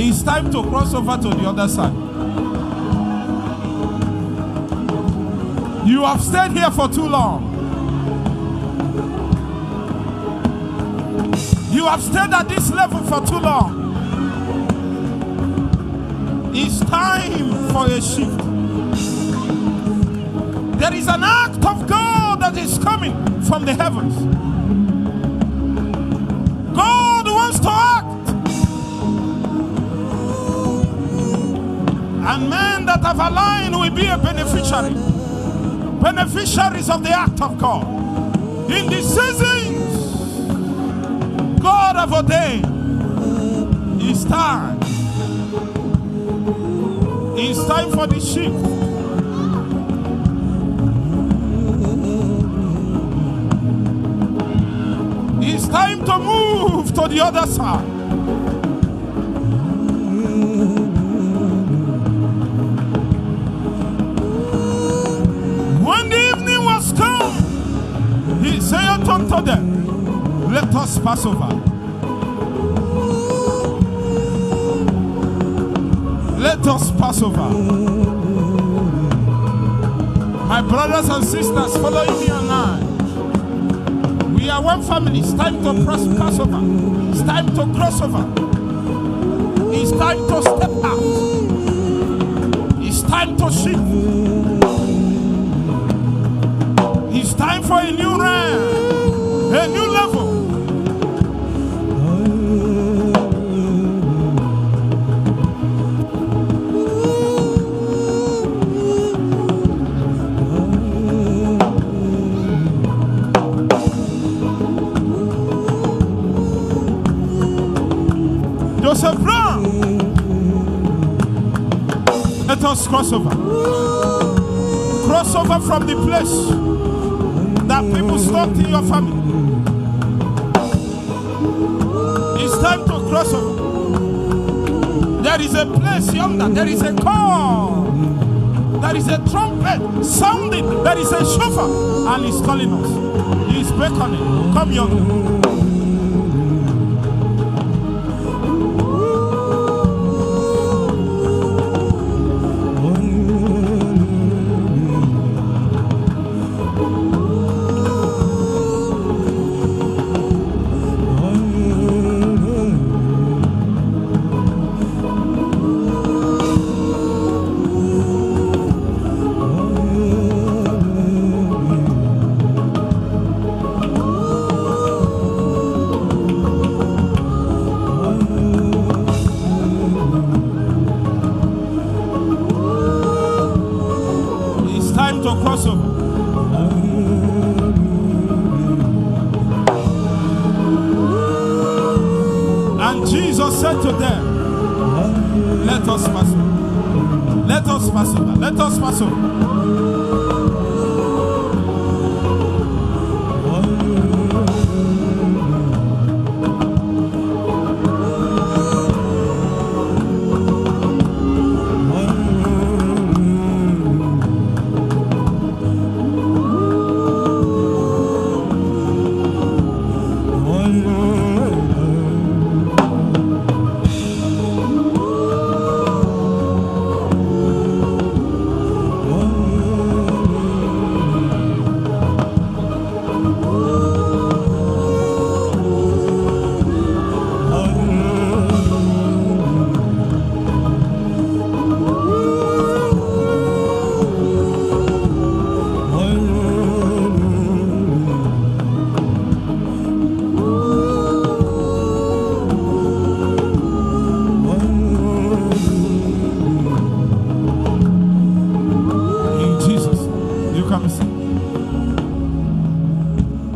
It's time to cross over to the other side. You have stayed here for too long. You have stayed at this level for too long. It's time for a shift. There is an act of God that is coming from the heavens. God wants to act. And men that have aligned will be a beneficiary. Beneficiaries of the act of God. In the seasons God have ordained, it's time. It's time for the shift. It's time to move to the other side. When the evening was come, he said unto them, let us pass over. Let us pass over. My brothers and sisters following me online, we are one family. It's time to pass over. It's time to cross over. It's time to step out. It's time to shift. It's time for a new realm, a new level. Joseph Brown, let us cross over. Cross over from the place that people stopped in your family. It's time to cross over. There is a place yonder. There is a call. There is a trumpet sounding. There is a shofar, and he's calling us. He's beckoning. Come yonder. Said to them, let us pass over. Let us pass over. Let us pass over.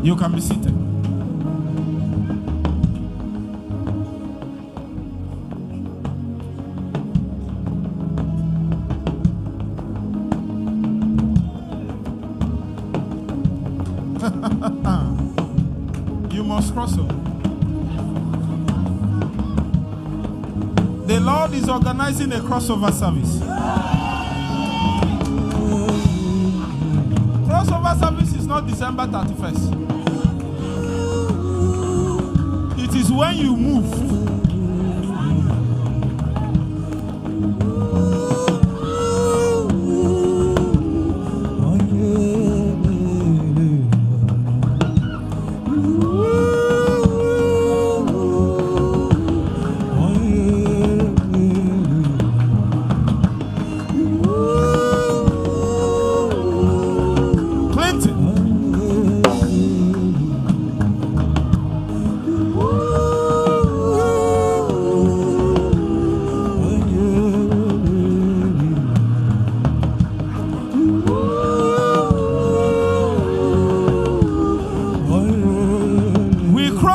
You can be seated. You must cross over. The Lord is organizing a crossover service. Crossover service is not December 31st. It is when you move.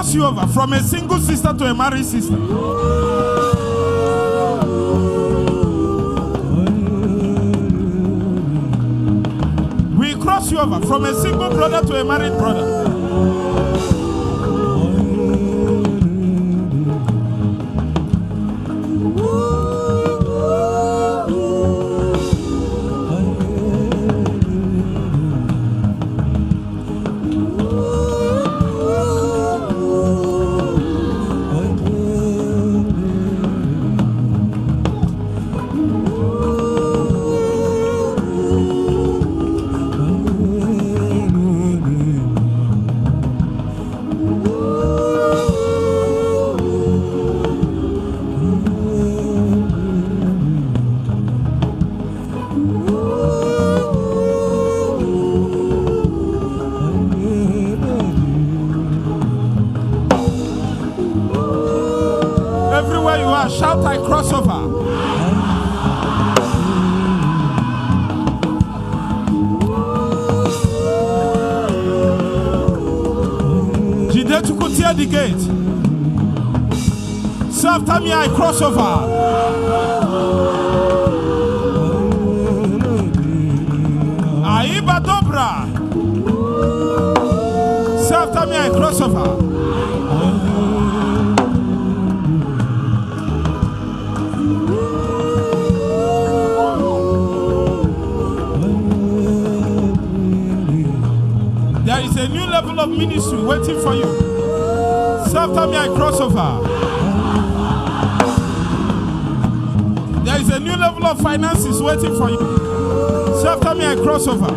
cross you over from a single sister to a married sister. We cross you over from a single brother to a married brother. Shout, I cross over. Udechukwu, tear the gate. So after me, I cross over. Aiba dobra. So after me, I cross over. There is a new level of ministry waiting for you. So after me, I cross over. There is a new level of finances waiting for you. So after me, I cross over.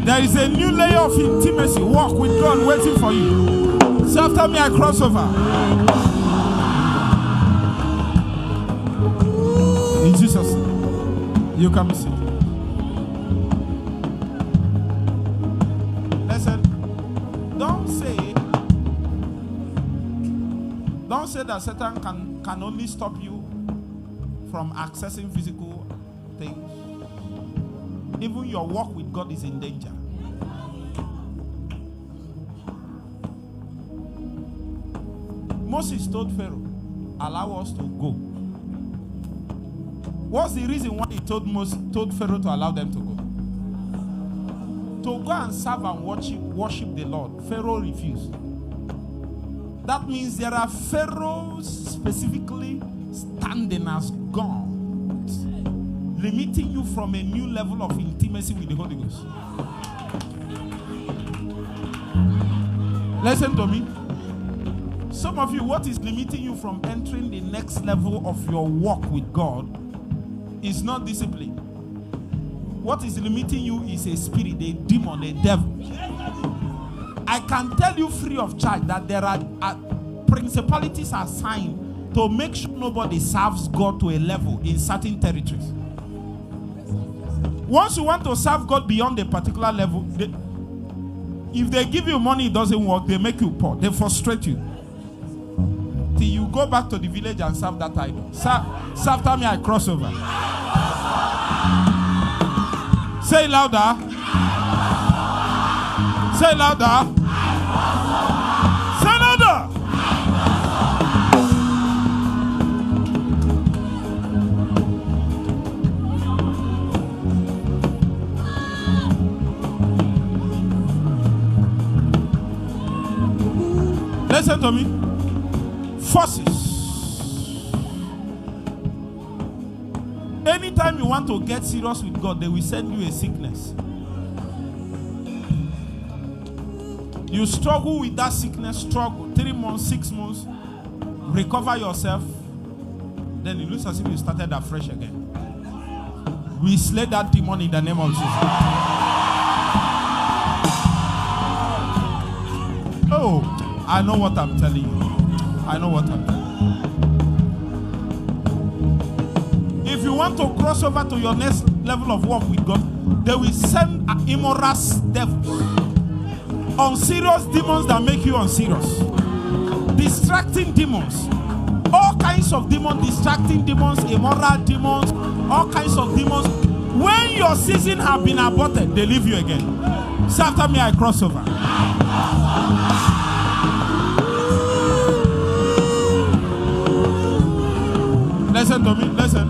There is a new layer of intimacy, walk with God waiting for you. So after me, I cross over. In Jesus' name, you can be seated. Don't say that Satan can only stop you from accessing physical things. Even your walk with God is in danger. Moses told Pharaoh, allow us to go. What's the reason why he told Pharaoh to allow them to go? To go and serve and worship the Lord. Pharaoh refused. That means there are pharaohs specifically standing as gods, limiting you from a new level of intimacy with the Holy Ghost. Listen to me. Some of you, what is limiting you from entering the next level of your walk with God is not discipline. What is limiting you is a spirit, a demon, a devil. I can tell you free of charge that there are principalities assigned to make sure nobody serves God to a level in certain territories. Once you want to serve God beyond a particular level, if they give you money, it doesn't work, they make you poor, they frustrate you. Till you go back to the village and serve that idol. Serve after me, I cross over. Say it louder. Say it louder. Say louder. Listen to me. Forces. Anytime you want to get serious with God, they will send you a sickness. You struggle with that sickness, struggle 3 months, 6 months, recover yourself, then it looks as if you started afresh again. We slay that demon in the name of Jesus. Oh, I know what I'm telling you. I know what I'm telling you. If you want to cross over to your next level of walk with God, they will send immoral devils, unserious demons that make you unserious, distracting demons, all kinds of demons, distracting demons, immoral demons, all kinds of demons. When your season have been aborted, they leave you again. Say after me, I cross over. Listen to me. Listen.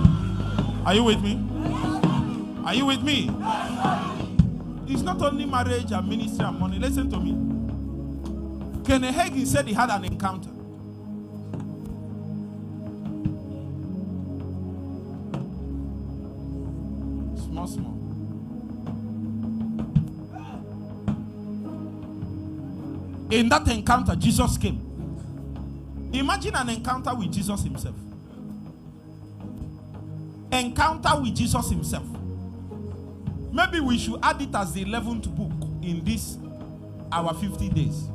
Are you with me? Are you with me? It's not only marriage and ministry and money. Listen to me. Kenneth Hagin said he had an encounter. Small. In that encounter, Jesus came. Imagine an encounter with Jesus himself. Encounter with Jesus himself. Maybe we should add it as the 11th book in this our 50 days.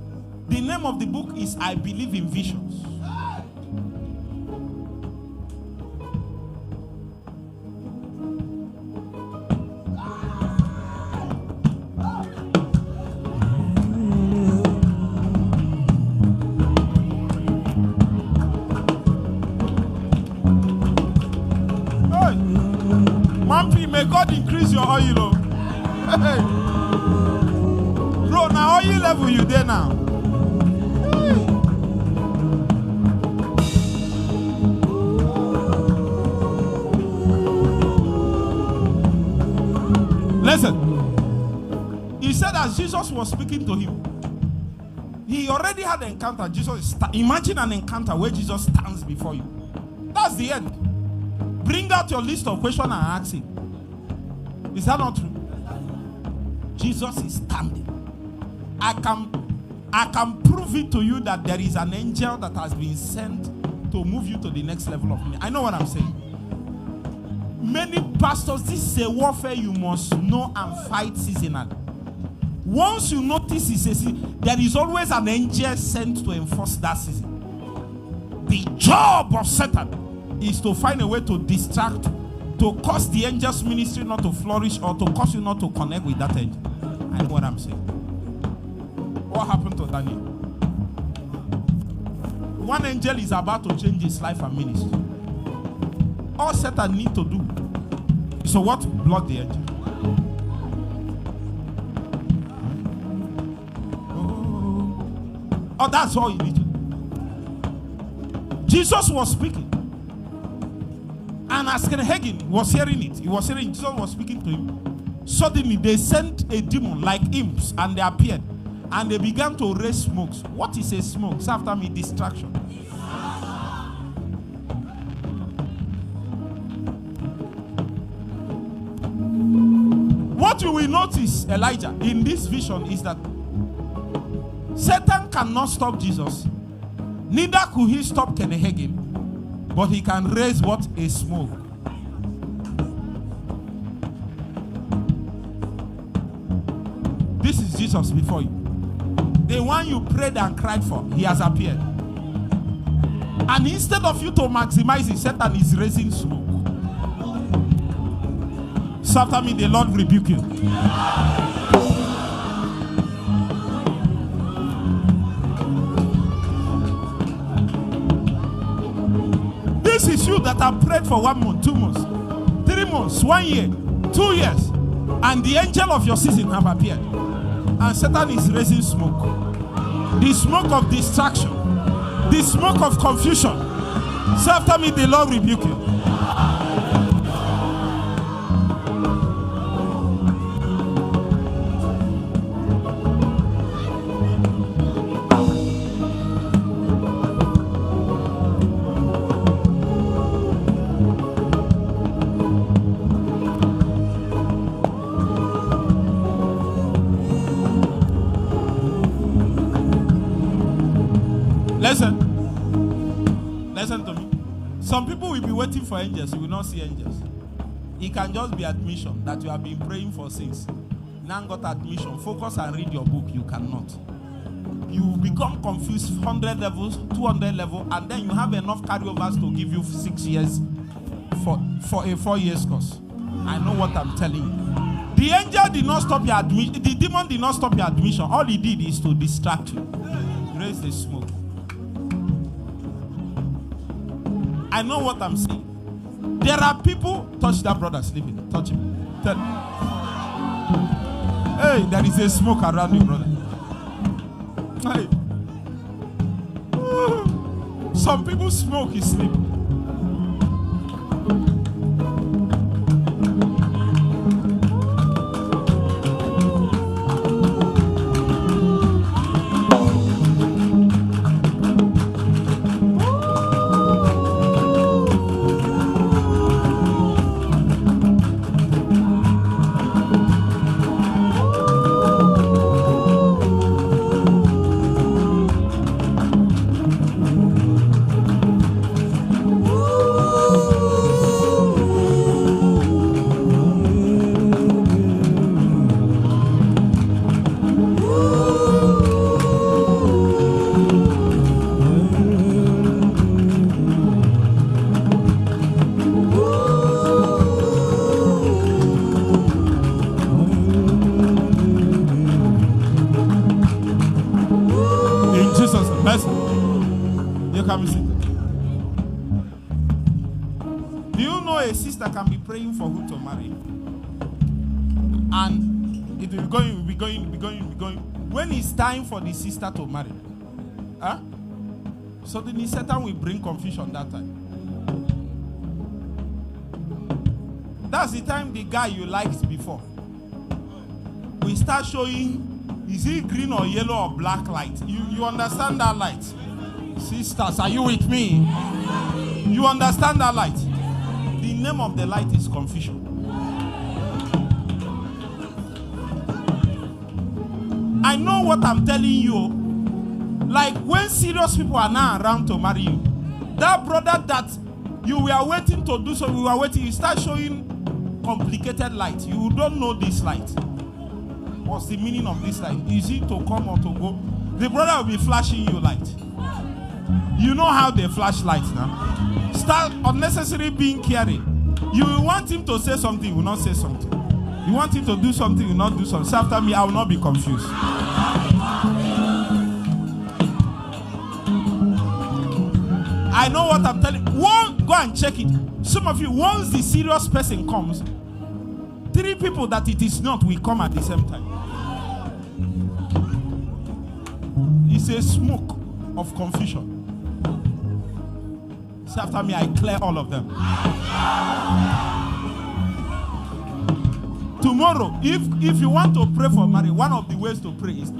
The name of the book is I Believe in Visions. May God increase your oil. Hey. Bro, now oil level you there now. Hey. Listen. He said as Jesus was speaking to him, he already had an encounter. Imagine an encounter where Jesus stands before you. That's the end. Bring out your list of questions and ask him. Is that not true? Jesus is standing. I can prove it to you that there is an angel that has been sent to move you to the next level of me. I know what I'm saying. Many pastors, this is a warfare you must know and fight seasonally. Once you notice there is always an angel sent to enforce that season. The job of Satan is to find a way to distract, to cause the angel's ministry not to flourish, or to cause you not to connect with that angel. I know what I'm saying. What happened to Daniel? One angel is about to change his life and ministry. All Satan need to do is to what? Block the angel. Oh, that's all you need to do. Jesus was speaking. And as Kenneth Hagin was hearing it, Jesus was speaking to him. Suddenly they sent a demon like imps and they appeared. And they began to raise smokes. What is a smoke? Say after me, distraction. What you will notice, Elijah, in this vision is that Satan cannot stop Jesus. Neither could he stop Kenneth Hagin. But he can raise what? A smoke. This is Jesus before you. The one you prayed and cried for, he has appeared. And instead of you to maximize it, Satan is raising smoke. So after me, the Lord rebuke you. This is you that have prayed for 1 month, 2 months, 3 months, 1 year, 2 years, and the angel of your season have appeared. And Satan is raising smoke. The smoke of distraction, the smoke of confusion. So after me, the Lord rebuke you. Listen to me. Some people will be waiting for angels. You will not see angels. It can just be admission that you have been praying for since. Now got admission. Focus and read your book. You cannot. You become confused 100 levels, 200 levels, and then you have enough carryovers to give you 6 years for a 4 years course. I know what I'm telling you. The angel did not stop your admission. The demon did not stop your admission. All he did is to distract you. Raise the smoke. I know what I'm saying. There are people, touch that brother sleeping. Touch him. Tell him. Hey, there is a smoke around you, brother. Hey. Some people smoke is sleep. Can be praying for who to marry, and it will be going. When it's time for the sister to marry, suddenly Satan will bring confusion that time. That's the time the guy you liked before we start showing, is he green or yellow or black light? You understand that light? Sisters, are you with me? You understand that light? The name of the light is confusion. I know what I'm telling you. Like when serious people are now around to marry you, that brother that you were waiting to do so, we were waiting, you start showing complicated light. You don't know this light. What's the meaning of this light? Is it to come or to go? The brother will be flashing you light. You know how they flash lights now. Start unnecessarily being caring. You will want him to say something, he will not say something. You want him to do something, he will not do something. So after me, I will not be confused. I know what I'm telling you. Go and check it. Some of you, once the serious person comes, 3 people that it is not will come at the same time. It's a smoke of confusion. So after me, I clear all of them. Tomorrow, if you want to pray for marriage, one of the ways to pray is,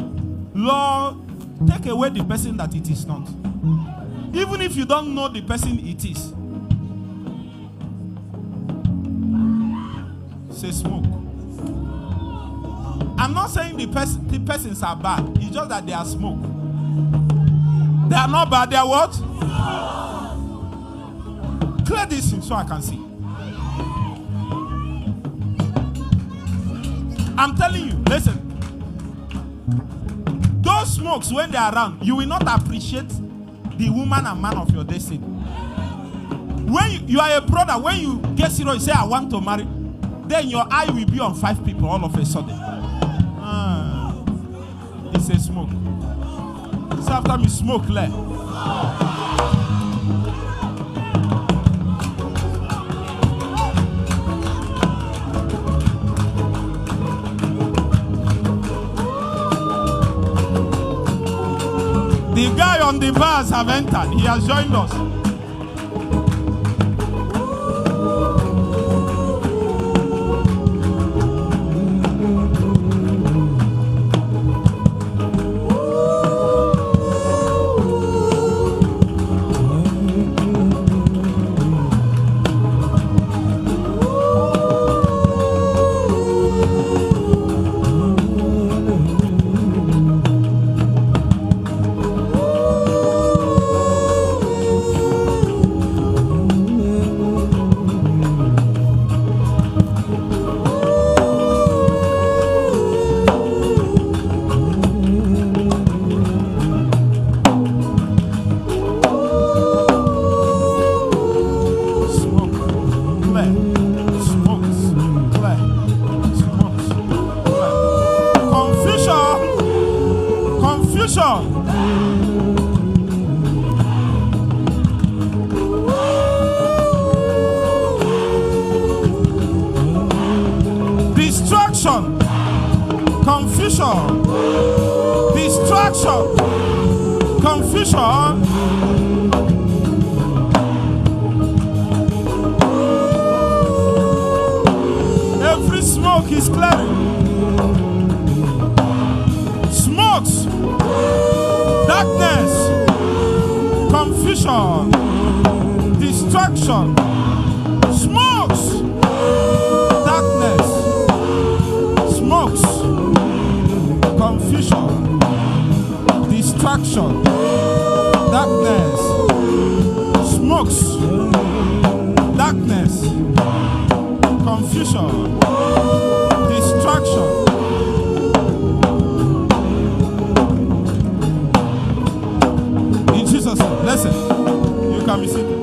Lord, take away the person that it is not. Even if you don't know the person it is. Say smoke. I'm not saying the persons are bad. It's just that they are smoke. They are not bad. They are what? Clear this so I can see. I'm telling you, listen. Those smokes, when they are around, you will not appreciate the woman and man of your destiny. When you are a brother, when you get serious, you say, I want to marry, then your eye will be on 5 people all of a sudden. It's a smoke. So after me, smoke left. The guy on the bars have entered. He has joined us. confusion, distraction, confusion. Every smoke is clearing. Smokes, darkness, confusion, distraction. Smokes, darkness, smokes, confusion, distraction, darkness, smokes, darkness, confusion, distraction. In Jesus' name, listen, you can be seated.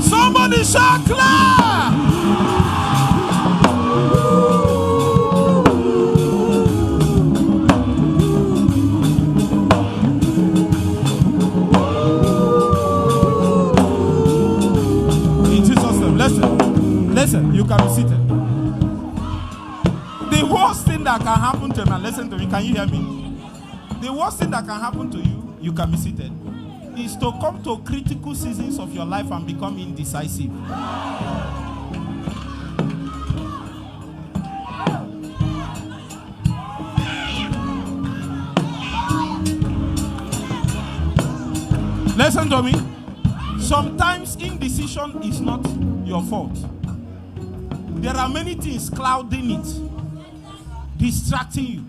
Somebody shout clear! In Jesus' name, listen, you can be seated. The worst thing that can happen to a man, listen to me, can you hear me? The worst thing that can happen to you, you can be seated, is to come to critical seasons of your life and become indecisive. Listen to me. Sometimes indecision is not your fault. There are many things clouding it, distracting you.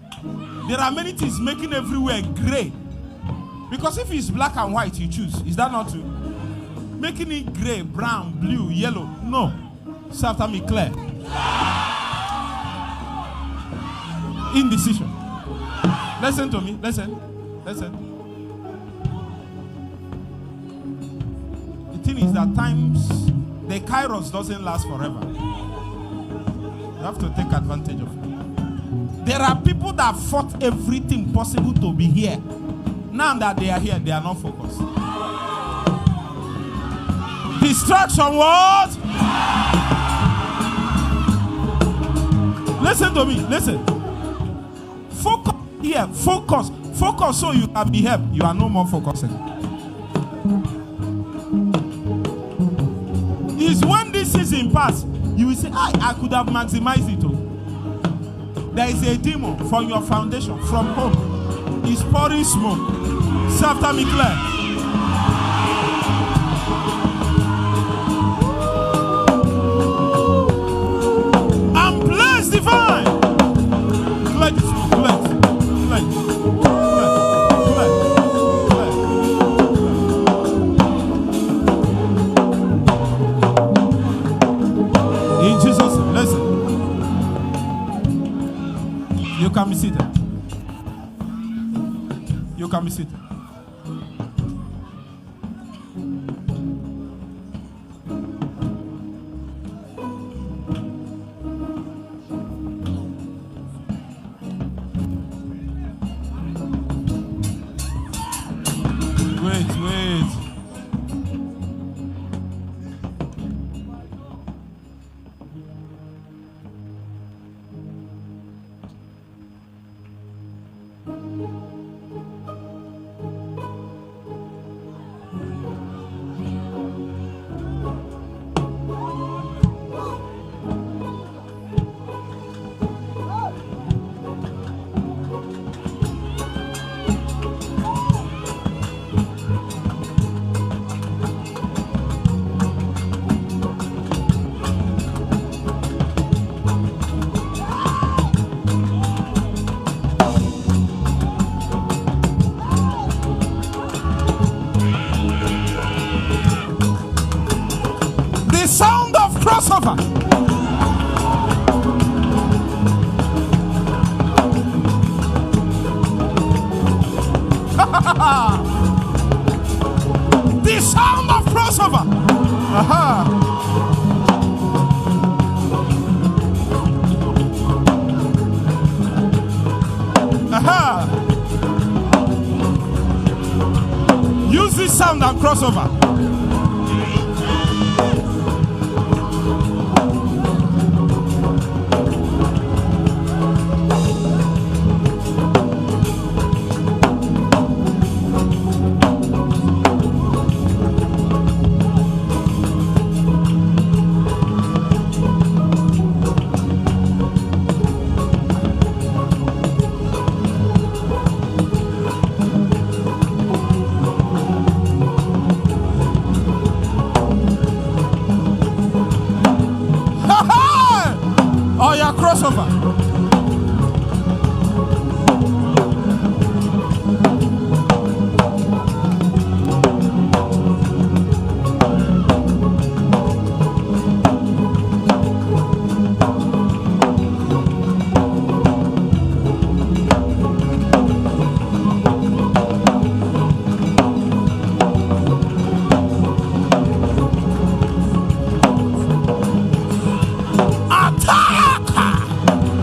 There are many things making everywhere gray. Because if it's black and white, you choose. Is that not true? Making it gray, brown, blue, yellow. No. Say after me, clear. Indecision. Listen to me. Listen. The thing is that times, the kairos doesn't last forever. You have to take advantage of it. There are people that fought everything possible to be here. Now that they are here, they are not focused. Distraction, what? Listen to me, listen. Focus here, focus so you can be helped. You are no more focusing. It's when this season pass, you will say, I could have maximized it. There is a demon from your foundation, from home. It's pouring smoke. Say after me, clear. And bless divine. Clear this smoke. Clear. In Jesus' name, listen. You can be seated. You can be seated. Wait. Sound of crossover. The sound of crossover. Use this sound crossover. Oh, yeah, crossover.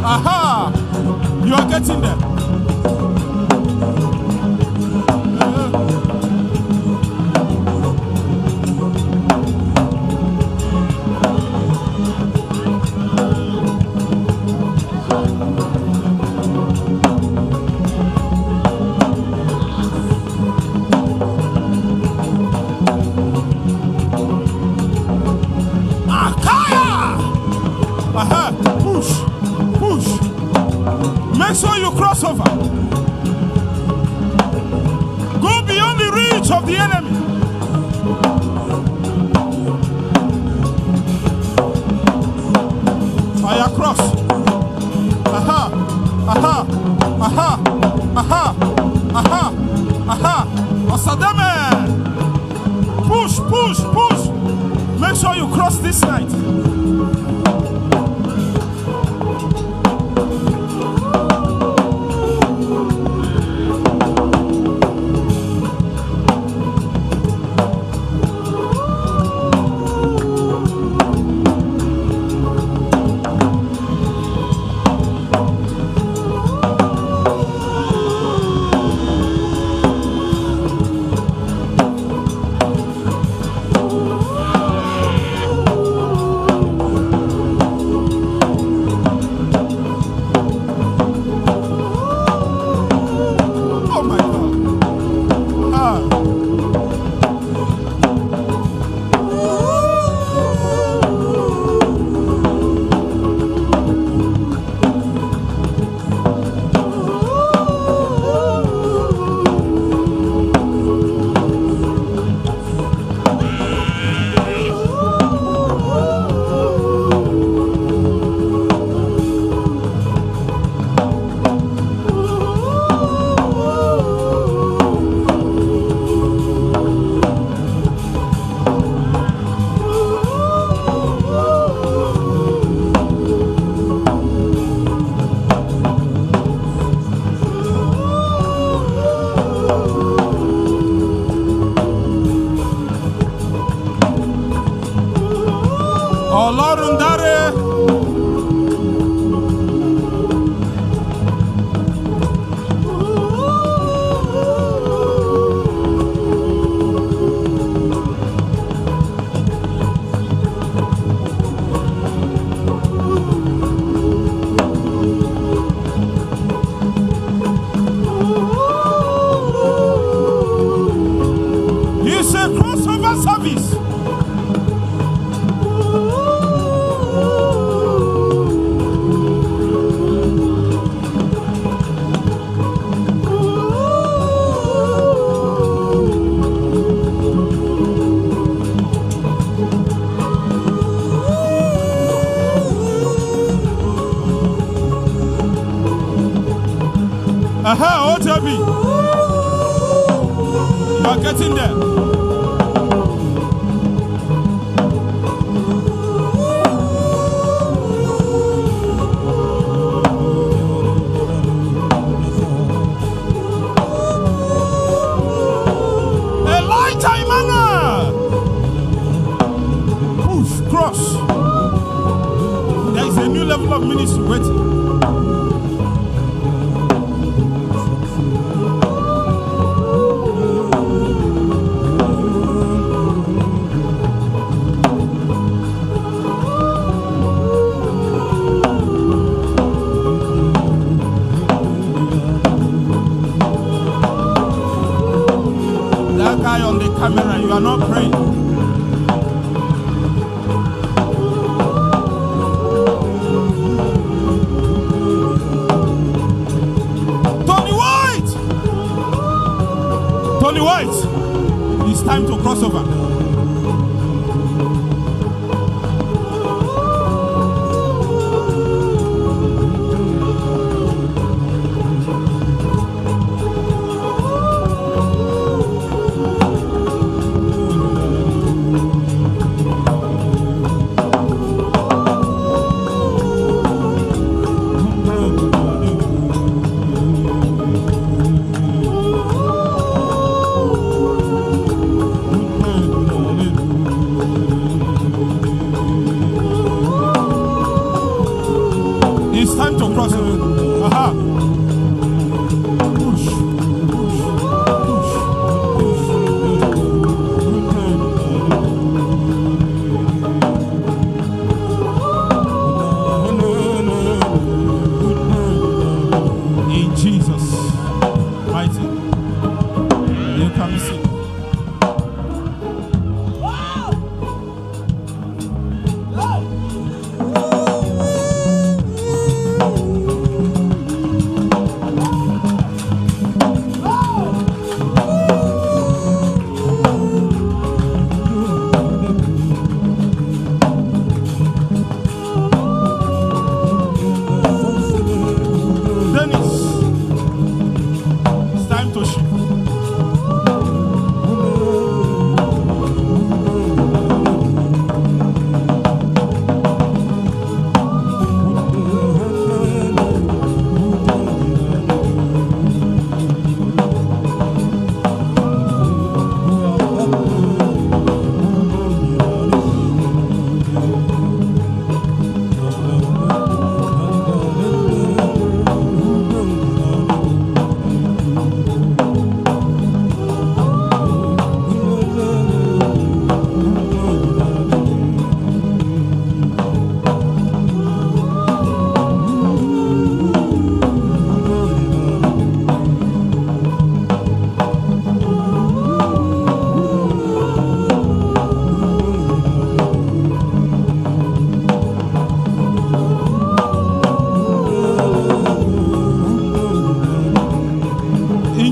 Aha! You are getting there. Aha! Push! Push! Make sure you cross over. Go beyond the reach of the enemy. Fire cross. Aha! Aha! Aha! Aha! Aha! Aha! Osadame! Push! Push! Push! Make sure you cross this night. Ọlọ́run dáre. It's a crossover service. Aha, OTB. You are getting there. Push, cross. There is a new level of ministry waiting. Pray. Tony White, it's time to cross over.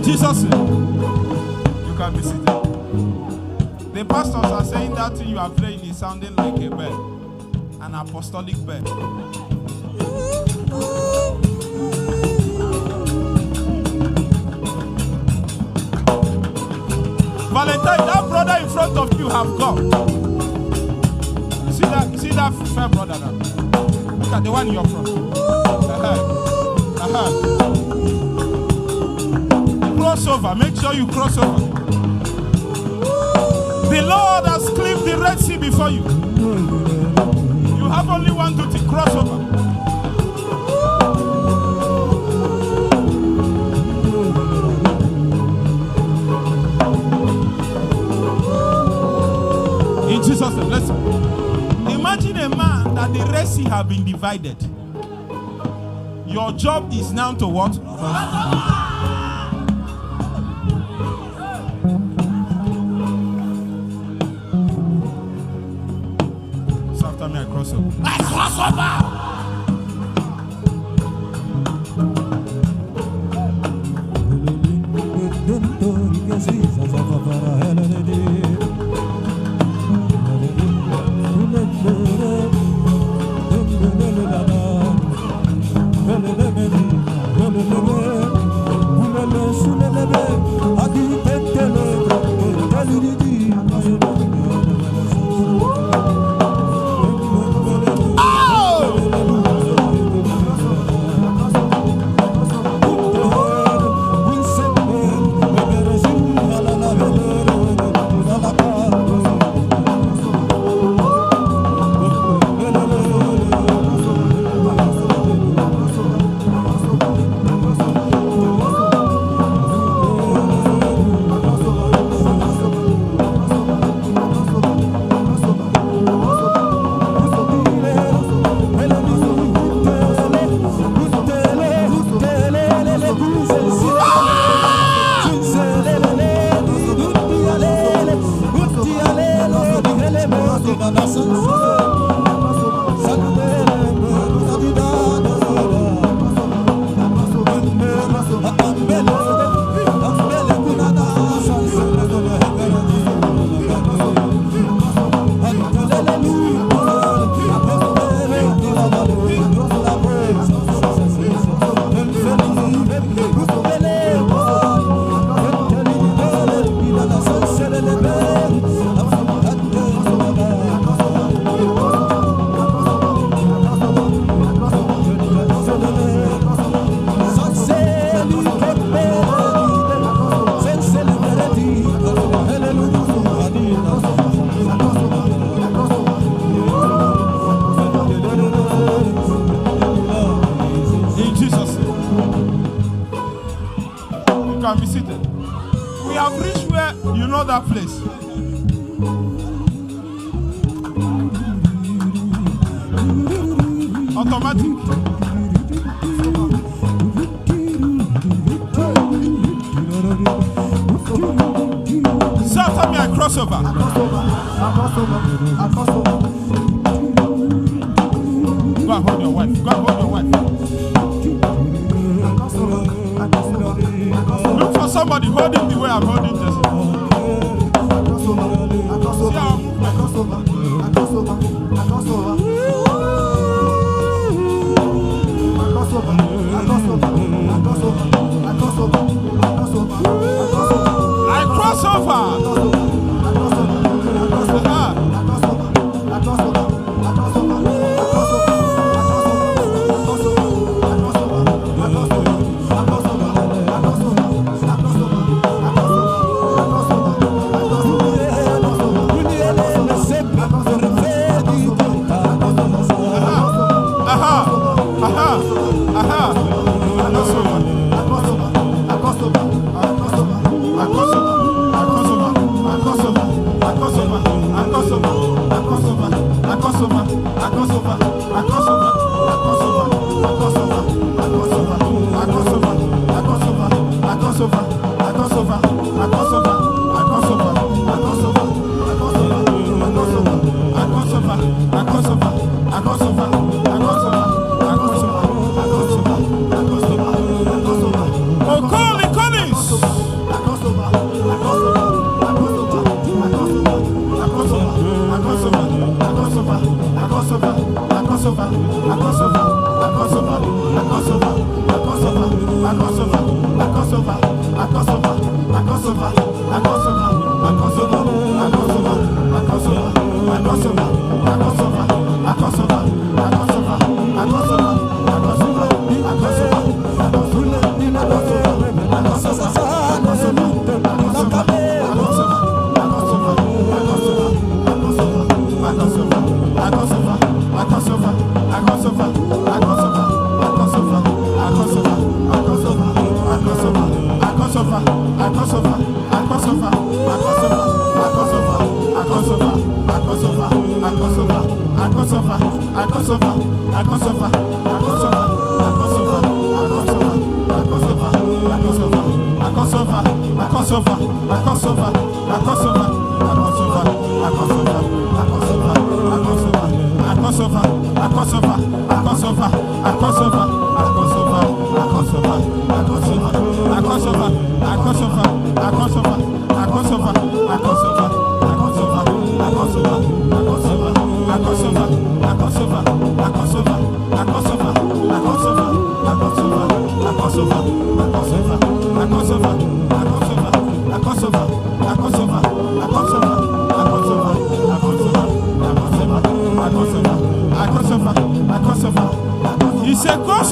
Jesus, you can be seated. The pastors are saying that thing you are playing is sounding like a bell, an apostolic bell. Valentine, that brother in front of you have gone. See that fair brother now. Look at the one in your front. Cross over. Make sure you cross over. The Lord has cleaved the Red Sea before you. You have only one duty: cross over. In Jesus' name, let's imagine a man that the Red Sea have been divided. Your job is now to what? I cross over. Oh! That place. Automatic. So tell me I crossover. Go and hold your wife. Go and hold your wife. Look for somebody holding the way I'm holding this. I cross over. He said, go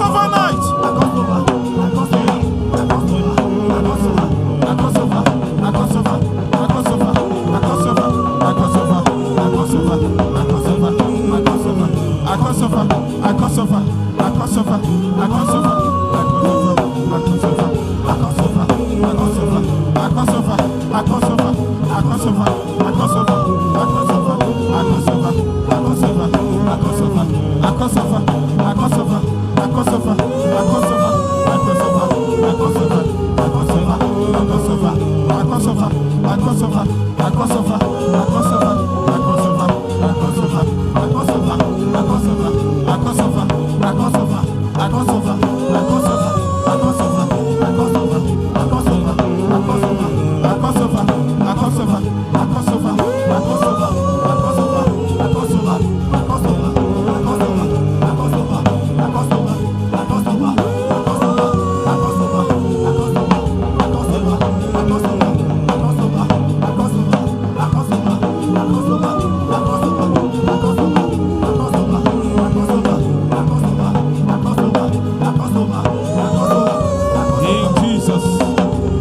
In Jesus'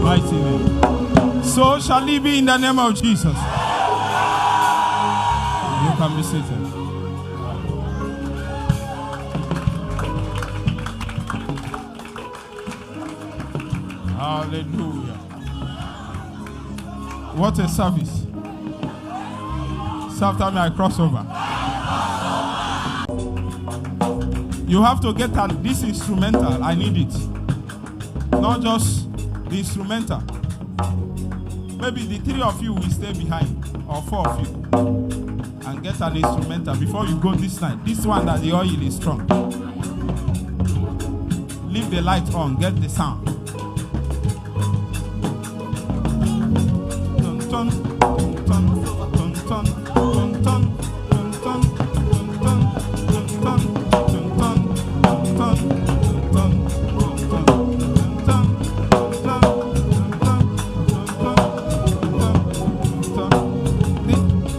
mighty name. So shall it be in the name of Jesus. You can be seated. Hallelujah. What a service. So after me, I cross over. You have to get this instrumental. I need it. Not just the instrumental. Maybe the 3 of you will stay behind, or 4 of you, and get an instrumental before you go this night. This one that the oil is strong. Leave the light on, get the sound.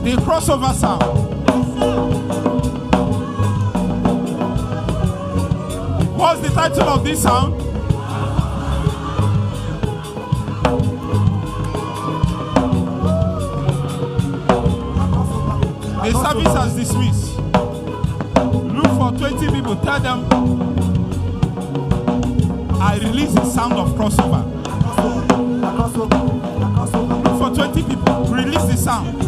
The crossover sound. What's the title of this sound? The service has dismissed. Look for 20 people. Tell them I release the sound of crossover. Look for 20 people. Release the sound.